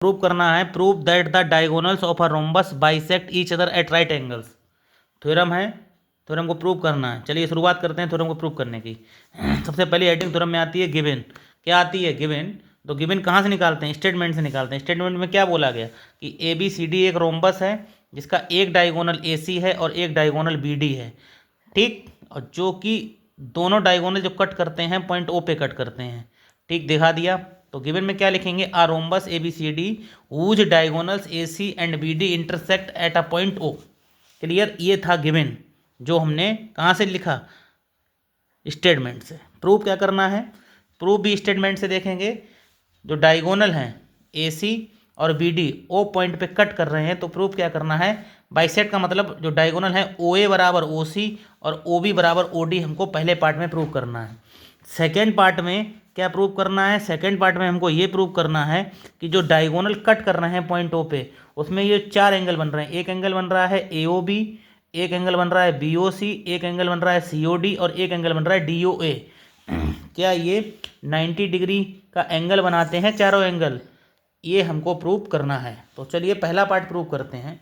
Prove करना है, prove that the diagonals of a rhombus bisect each other at right angles. Theorem है, theorem को prove करना है। चलिए शुरुआत करते हैं थ्योरम को प्रूव करने की। सबसे पहले हेडिंग थ्योरम में आती है गिवन। क्या आती है? गिवन। तो गिवन कहाँ से निकालते हैं? स्टेटमेंट से निकालते हैं। स्टेटमेंट में क्या बोला गया कि ए बी सी डी एक रोम्बस है जिसका एक डायगोनल ए सी है और एक डायगोनल बी डी है, ठीक, और जो कि दोनों डायगोनल जो कट करते हैं पॉइंट ओ पे कट करते हैं, ठीक, दिखा दिया। तो गिवन में क्या लिखेंगे? A rhombus A B C D whose diagonals A C and B D intersect at a point O. Clear? ये था गिवन जो हमने कहाँ से लिखा? स्टेटमेंट से। प्रूफ क्या करना है? प्रूफ भी स्टेटमेंट से देखेंगे। जो डायगोनल हैं ए सी और बी डी ओ पॉइंट पे कट कर रहे हैं, तो प्रूफ क्या करना है? बाइसेक्ट का मतलब जो डायगोनल है ओ ए बराबर ओ सी और ओ बी बराबर ओ डी हमको पहले पार्ट में प्रूव करना है। सेकेंड पार्ट में क्या प्रूव करना है? सेकेंड पार्ट में हमको ये प्रूव करना है कि जो डायगोनल कट कर रहे हैं पॉइंट ओ पे, उसमें ये चार एंगल बन रहे हैं। एक एंगल बन रहा है ए ओ बी, एक एंगल बन रहा है बी ओ सी, एक एंगल बन रहा है सी ओ डी और एक एंगल बन रहा है डी ओ ए। क्या ये 90 डिग्री का एंगल बनाते हैं चारों एंगल? ये हमको प्रूव करना है। तो चलिए पहला पार्ट प्रूव करते हैं।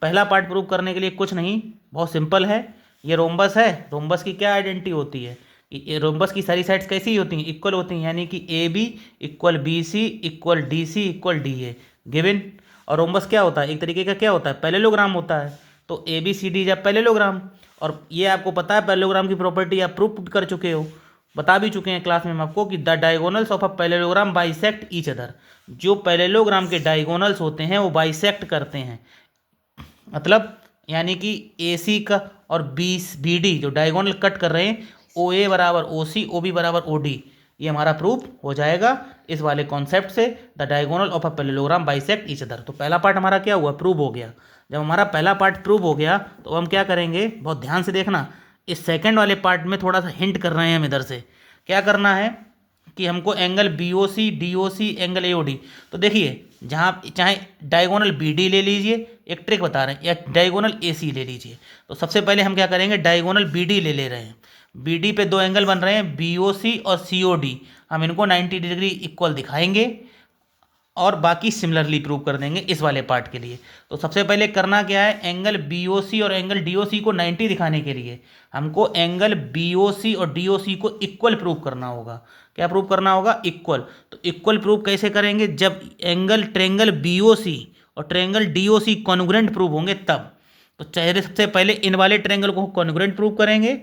पहला पार्ट प्रूव करने के लिए कुछ नहीं, बहुत सिंपल है। ये रोम्बस है, रोम्बस की क्या आइडेंटिटी होती है? ये रोम्बस की सारी साइड्स कैसी होती हैं? इक्वल होती हैं, यानी कि A B equal B C equal D C equal D A, given. और रोम्बस क्या होता है? एक तरीके का क्या होता है? पैरेललोग्राम होता है। तो ए बी सी डी जब पैरेललोग्राम, और ये आपको पता है पैरेललोग्राम की प्रॉपर्टी आप प्रूव कर चुके हो, बता भी चुके हैं क्लास में हम आपको कि the diagonals of a parallelogram bisect each other. जो पैरेललोग्राम के डायगोनल्स होते हैं वो बाइसेक्ट करते हैं, मतलब यानी कि ए सी का और बी डी जो डायगोनल कट कर रहे हैं, ओ ए बराबर ओ सी, ओ बी बराबर ओ डी, ये हमारा प्रूफ हो जाएगा इस वाले कॉन्सेप्ट से। The diagonal of a parallelogram bisect each other. तो पहला पार्ट हमारा क्या हुआ? प्रूव हो गया। जब हमारा पहला पार्ट प्रूव हो गया तो हम क्या करेंगे? बहुत ध्यान से देखना, इस सेकंड वाले पार्ट में थोड़ा सा हिंट कर रहे हैं हम इधर से। क्या करना है कि हमको angle B O C D O C angle A O D, तो देखिए जहाँ चाहे डायगोनल बी डी ले लीजिए, एक ट्रिक बता रहे हैं, या डायगोनल ए सी ले लीजिए। तो सबसे पहले हम क्या करेंगे? डायगोनल बी डी ले रहे हैं। बी डी पे दो एंगल बन रहे हैं बी ओ सी और सी ओ डी, हम इनको 90 डिग्री इक्वल दिखाएंगे और बाकी सिमिलरली प्रूव कर देंगे इस वाले पार्ट के लिए। तो सबसे पहले करना क्या है? एंगल बी ओ सी और एंगल डी ओ सी को 90 दिखाने के लिए हमको एंगल बी ओ सी और डी ओ सी को इक्वल प्रूव करना होगा। क्या प्रूव करना होगा? इक्वल। तो इक्वल प्रूव कैसे करेंगे? जब angle triangle B O C और triangle D O C congruent prove होंगे तब। तो चेहरे सबसे पहले इन वाले ट्रेंगल को कॉन्ग्रुएंट प्रूव करेंगे,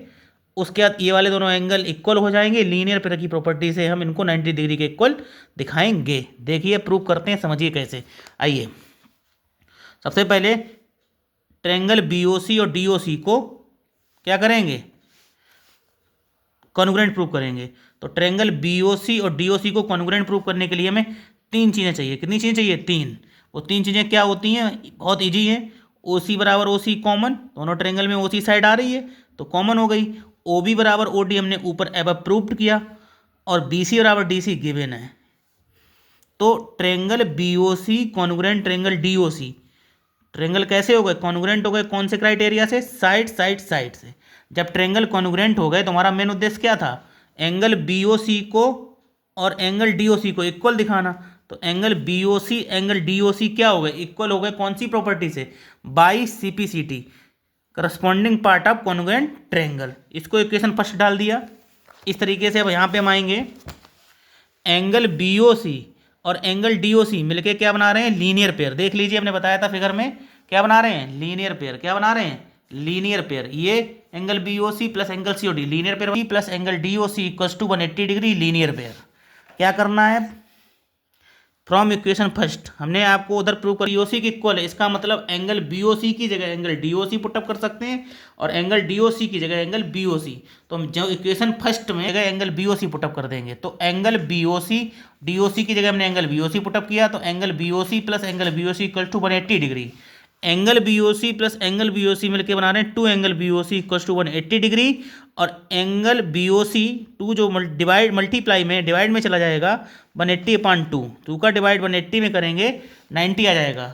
उसके बाद ये वाले दोनों एंगल इक्वल हो जाएंगे। लीनियर पेयर की प्रॉपर्टी से हम इनको 90 डिग्री के इक्वल दिखाएंगे। देखिए प्रूव करते हैं, समझिए कैसे। आइए सबसे पहले ट्रेंगल बी ओ सी और डी ओ सी को क्या करेंगे? कॉन्ग्रुएंट प्रूव करेंगे। तो ट्रेंगल बी ओ सी और डी ओ सी को कॉन्ग्रुएंट प्रूव करने के लिए हमें तीन चीज़ें चाहिए। कितनी चीज़ें चाहिए? तीन। वो तीन चीज़ें क्या होती हैं? बहुत ईजी है। ओ सी बराबर ओ सी कॉमन, दोनों ट्रेंगल में ओ सी साइड आ रही है तो कॉमन हो गई। ओ बी बराबर ओ डी हमने ऊपर एब प्रूव्ड किया, और बी सी बराबर डी सी गिवन है। तो triangle B O C congruent triangle D O C, triangle कैसे हो गए? कॉन्ग्रुएंट हो गए। कौन से क्राइटेरिया से? साइड साइड साइड से। जब ट्रेंगल कॉन्ग्रुएंट हो गए तो हमारा मेन उद्देश्य क्या था? एंगल बी ओ सी को और एंगल डी ओ सी को इक्वल दिखाना। तो angle B O C angle D O C क्या हो गए? इक्वल हो गए। कौन सी प्रॉपर्टी से? By C P C T, corresponding part of congruent triangle. इसको इक्वेशन फर्स्ट डाल दिया। इस तरीके से अब यहाँ पे हम आएंगे, एंगल बी ओ सी और एंगल डी ओ सी मिलके क्या बना रहे हैं? Linear pair. देख लीजिए, हमने बताया था फिगर में, क्या बना रहे हैं? Linear pair. क्या बना रहे हैं? Linear pair. ये angle B O C plus angle C O D linear pair plus angle D O C equals to 180 degree linear pair. क्या करना है? फ्रॉम इक्वेशन फर्स्ट हमने आपको उधर प्रूव कर, बीओसी की इक्वल है, इसका मतलब एंगल बीओसी की जगह एंगल डीओसी पुटअप कर सकते हैं और एंगल डीओसी की जगह एंगल बीओसी। तो हम जो इक्वेशन फर्स्ट में जगह एंगल बीओसी पुटअप कर देंगे, तो एंगल बीओसी डीओसी की जगह हमने एंगल बीओसी पुटअप किया, तो angle BOC plus angle BOC equal to 180 degree. Angle BOC plus angle BOC मिलकर बना रहे हैं two angle BOC equal to 180 degree, और एंगल बीओसी टू जो डिवाइड मल्टीप्लाई में डिवाइड में चला जाएगा 180/2, टू का डिवाइड 180 में करेंगे 90 आ जाएगा।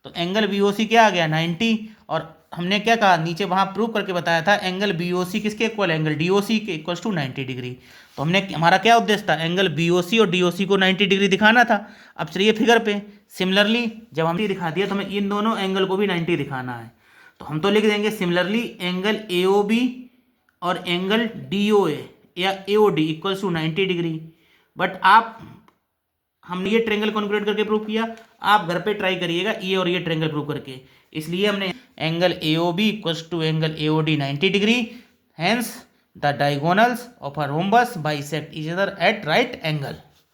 तो एंगल बीओसी क्या आ गया? 90। और हमने क्या कहा नीचे वहाँ प्रूव करके बताया था, एंगल बीओसी किसके इक्वल? एंगल डीओसी के इक्वल टू 90 डिग्री। तो हमने हमारा क्या उद्देश्य था? एंगल बीओसी और डीओसी को 90 डिग्री दिखाना था। अब चलिए फिगर पे, सिमिलरली जब हम दिखा दिया तो हमें इन दोनों एंगल को भी 90 दिखाना है, तो हम तो लिख देंगे सिमिलरली एंगल AOB और एंगल DOA या AOD equals to 90 degree. But आप हमने ये ट्रेंगल कॉन्क्रीट करके प्रूव किया, आप घर पे ट्राई करिएगा ये और ये ट्रेंगल प्रूव करके। इसलिए हमने angle AOB equals to angle AOD 90 degree, hence the diagonals of a rhombus bisect each other at right angle.